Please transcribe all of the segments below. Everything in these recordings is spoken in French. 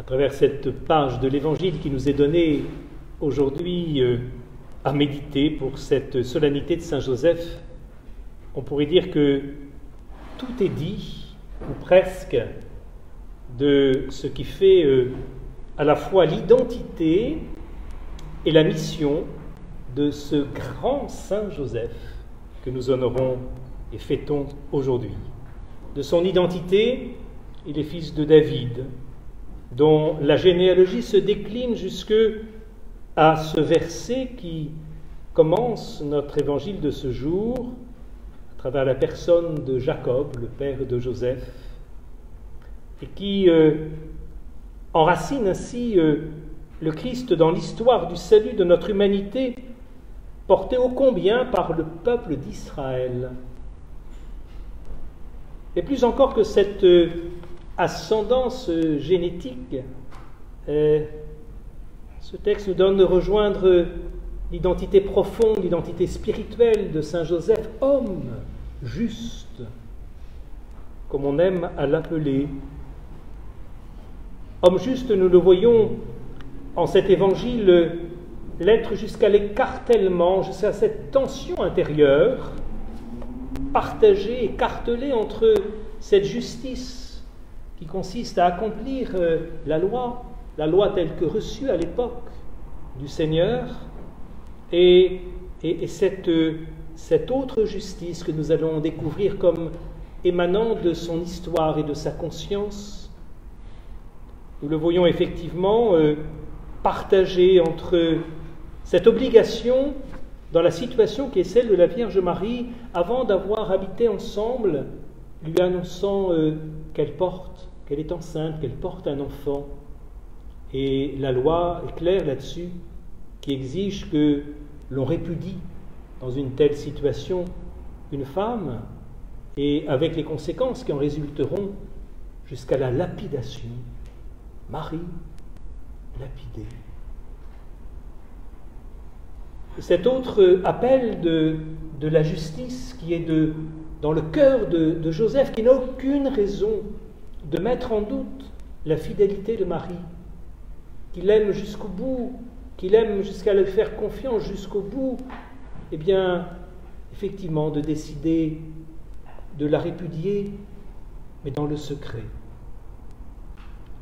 à travers cette page de l'Évangile qui nous est donnée aujourd'hui à méditer pour cette solennité de Saint-Joseph, on pourrait dire que tout est dit, ou presque, de ce qui fait à la fois l'identité et la mission de ce grand Saint Joseph que nous honorons et fêtons aujourd'hui. De son identité, il est fils de David, dont la généalogie se décline jusque à ce verset qui commence notre évangile de ce jour, à travers la personne de Jacob, le père de Joseph, et qui enracine ainsi le Christ dans l'histoire du salut de notre humanité, porté ô combien par le peuple d'Israël. Et plus encore que cette ascendance génétique, ce texte nous donne de rejoindre l'identité profonde, l'identité spirituelle de Saint Joseph, homme juste, comme on aime à l'appeler. Homme juste, nous le voyons en cet évangile, l'être jusqu'à l'écartèlement, jusqu'à cette tension intérieure, partagée, écartelée entre cette justice qui consiste à accomplir la loi telle que reçue à l'époque du Seigneur, et cette autre justice que nous allons découvrir comme émanant de son histoire et de sa conscience. Nous le voyons effectivement partagé entre cette obligation dans la situation qui est celle de la Vierge Marie, avant d'avoir habité ensemble, lui annonçant qu'elle est enceinte, qu'elle porte un enfant. Et la loi est claire là-dessus, qui exige que l'on répudie dans une telle situation une femme, et avec les conséquences qui en résulteront jusqu'à la lapidation. Marie, lapidée. Cet autre appel de la justice qui est dans le cœur de Joseph, qui n'a aucune raison de mettre en doute la fidélité de Marie, qu'il aime jusqu'au bout, qu'il aime jusqu'à lui faire confiance jusqu'au bout, eh bien, effectivement, de décider de la répudier, mais dans le secret.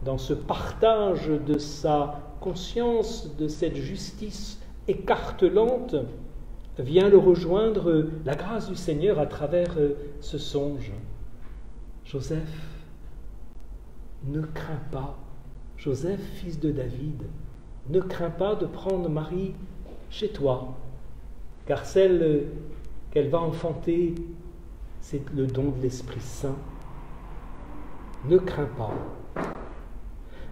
Dans ce partage de sa conscience, de cette justice écartelante, vient le rejoindre la grâce du Seigneur à travers ce songe. Joseph, ne crains pas, Joseph, fils de David, ne crains pas de prendre Marie chez toi, car celle qu'elle va enfanter, c'est le don de l'Esprit Saint. Ne crains pas.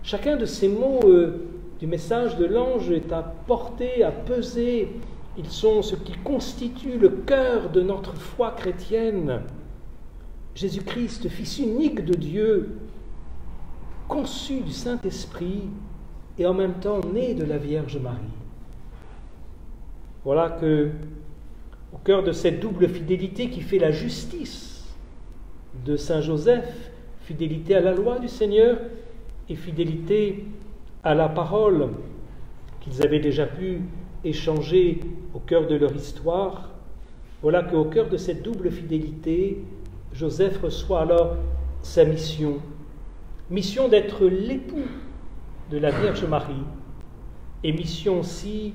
Chacun de ces mots du message de l'ange est à porter, à peser. Ils sont ce qui constitue le cœur de notre foi chrétienne. Jésus-Christ, Fils unique de Dieu, conçu du Saint-Esprit et en même temps né de la Vierge Marie. Voilà que, au cœur de cette double fidélité qui fait la justice de Saint Joseph, fidélité à la loi du Seigneur et fidélité à la parole qu'ils avaient déjà pu échanger au cœur de leur histoire, voilà qu'au cœur de cette double fidélité, Joseph reçoit alors sa mission d'être l'époux de la Vierge Marie, et mission aussi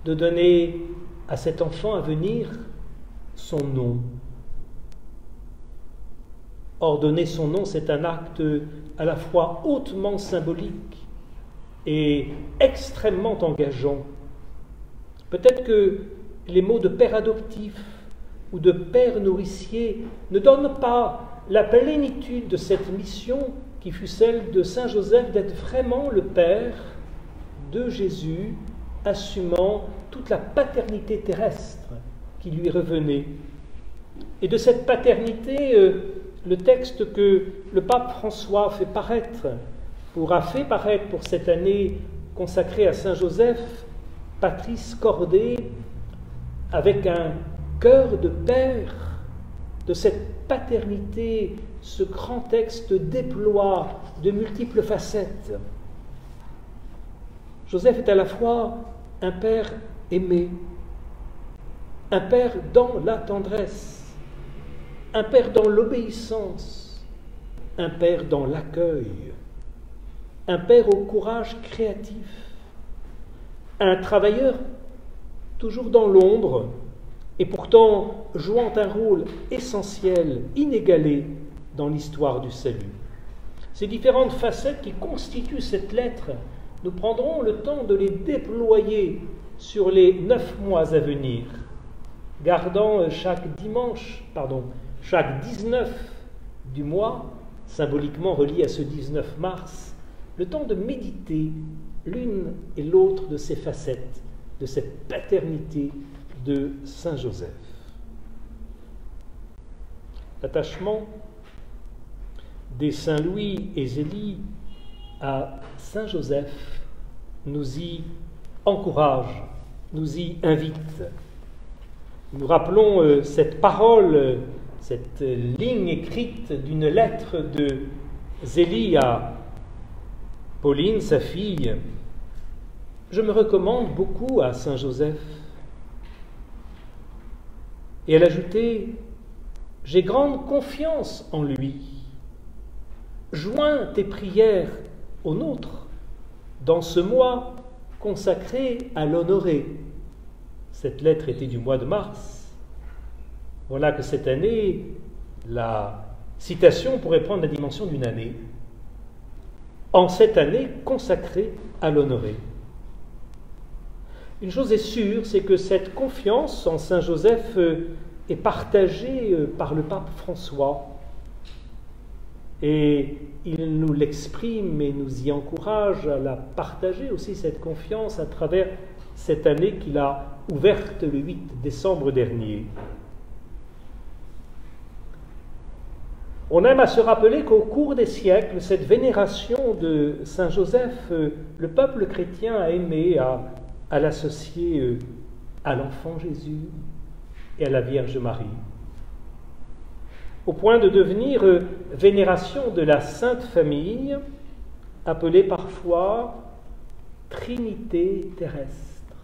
de donner à cet enfant à venir son nom. Or, donner son nom, c'est un acte à la fois hautement symbolique et extrêmement engageant. Peut-être que les mots de père adoptif ou de père nourricier ne donnent pas la plénitude de cette mission qui fut celle de Saint Joseph d'être vraiment le père de Jésus, assumant toute la paternité terrestre qui lui revenait. Et de cette paternité, le texte que le pape François a fait paraître pour cette année consacrée à Saint Joseph, Patris Cordé, avec un cœur de père, de cette paternité, ce grand texte déploie de multiples facettes. Joseph est à la fois un père aimé, un père dans la tendresse, un père dans l'obéissance, un père dans l'accueil, un père au courage créatif, un travailleur toujours dans l'ombre et pourtant jouant un rôle essentiel, inégalé dans l'histoire du salut. Ces différentes facettes qui constituent cette lettre, nous prendrons le temps de les déployer sur les 9 mois à venir, gardant chaque 19 du mois, symboliquement relié à ce 19 mars, le temps de méditer l'une et l'autre de ces facettes, de cette paternité de Saint Joseph. L'attachement des Saint Louis et Zélie à Saint Joseph nous y encourage, nous y invite. Nous rappelons cette parole, cette ligne écrite d'une lettre de Zélie à Pauline, sa fille. Je me recommande beaucoup à Saint Joseph. Et elle ajoutait, j'ai grande confiance en lui. Joins tes prières aux nôtres dans ce mois consacré à l'honorer. Cette lettre était du mois de mars. Voilà que cette année, la citation pourrait prendre la dimension d'une année. En cette année consacrée à l'honorer. Une chose est sûre, c'est que cette confiance en Saint Joseph est partagée par le pape François. Et il nous l'exprime et nous y encourage à la partager aussi, cette confiance, à travers cette année qu'il a ouverte le 8 décembre dernier. On aime à se rappeler qu'au cours des siècles, cette vénération de Saint Joseph, le peuple chrétien a aimé à l'associer à l'enfant Jésus et à la Vierge Marie, au point de devenir vénération de la Sainte Famille, appelée parfois Trinité terrestre.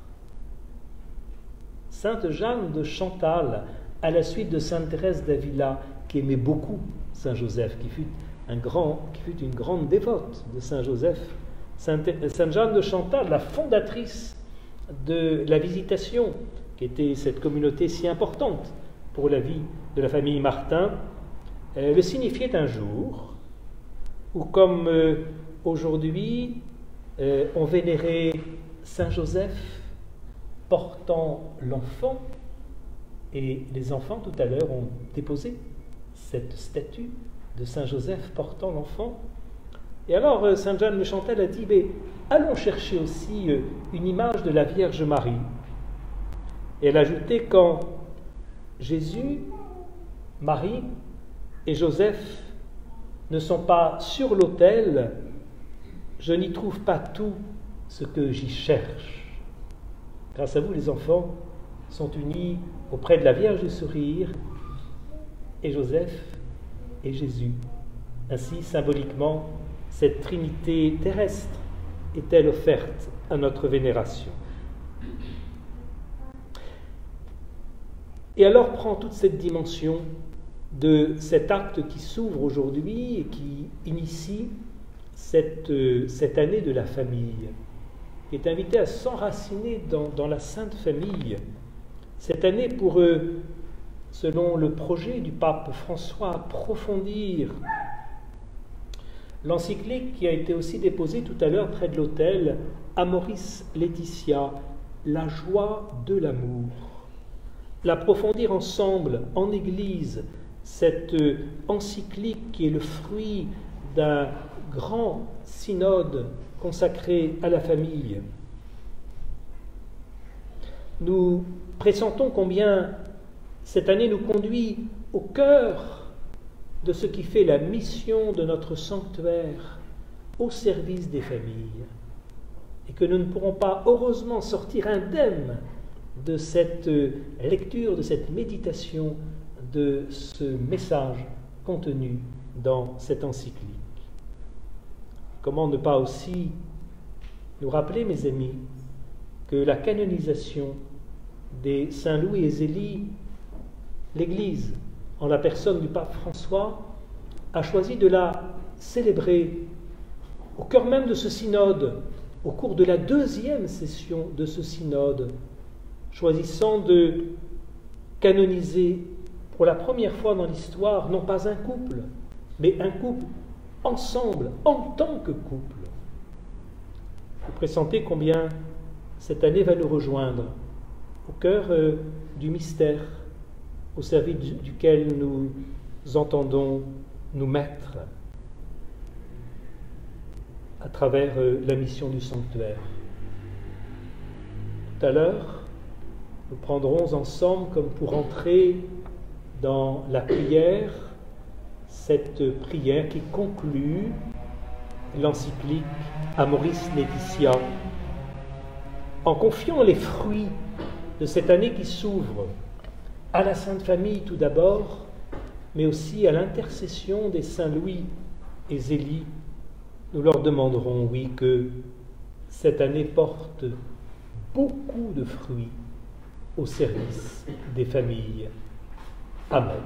Sainte Jeanne de Chantal, à la suite de Sainte Thérèse d'Avila, qui aimait beaucoup Saint Joseph, qui fut une grande dévote de Saint Joseph, Sainte Jeanne de Chantal, la fondatrice de la Visitation, qui était cette communauté si importante pour la vie de la famille Martin, le signifiait un jour où, comme aujourd'hui, on vénérait Saint Joseph portant l'enfant, et les enfants tout à l'heure ont déposé cette statue de Saint Joseph portant l'enfant. Et alors Sainte Jeanne de Chantal a dit, allons chercher aussi une image de la Vierge Marie. Et elle a ajouté, quand Jésus, Marie et Joseph ne sont pas sur l'autel, je n'y trouve pas tout ce que j'y cherche. Grâce à vous, les enfants sont unis auprès de la Vierge du Sourire et Joseph et Jésus. Ainsi, symboliquement, cette Trinité terrestre est-elle offerte à notre vénération. Et alors prend toute cette dimension de cet acte qui s'ouvre aujourd'hui et qui initie cette année de la famille, qui est invité à s'enraciner dans la Sainte Famille. Cette année pour, selon le projet du pape François, approfondir l'encyclique qui a été aussi déposée tout à l'heure près de l'autel, Amoris Laetitia, la joie de l'amour. L'approfondir ensemble en Église, cette encyclique qui est le fruit d'un grand synode consacré à la famille. Nous pressentons combien cette année nous conduit au cœur de ce qui fait la mission de notre sanctuaire, au service des familles, et que nous ne pourrons pas heureusement sortir indemnes de cette lecture, de cette méditation, de ce message contenu dans cette encyclique. Comment ne pas aussi nous rappeler, mes amis, que la canonisation des Saint Louis et Zélie, l'Église, en la personne du pape François, a choisi de la célébrer au cœur même de ce synode, au cours de la 2e session de ce synode, choisissant de canoniser pour la première fois dans l'histoire, non pas un couple, mais un couple ensemble, en tant que couple. Vous pressentez combien cette année va nous rejoindre au cœur du mystère au service duquel nous entendons nous mettre à travers la mission du sanctuaire. Tout à l'heure, nous prendrons ensemble, comme pour entrer dans la prière, cette prière qui conclut l'encyclique Amoris Laetitia, en confiant les fruits de cette année qui s'ouvre à la Sainte Famille tout d'abord, mais aussi à l'intercession des Saints Louis et Zélie. Nous leur demanderons, oui, que cette année porte beaucoup de fruits au service des familles. Amen.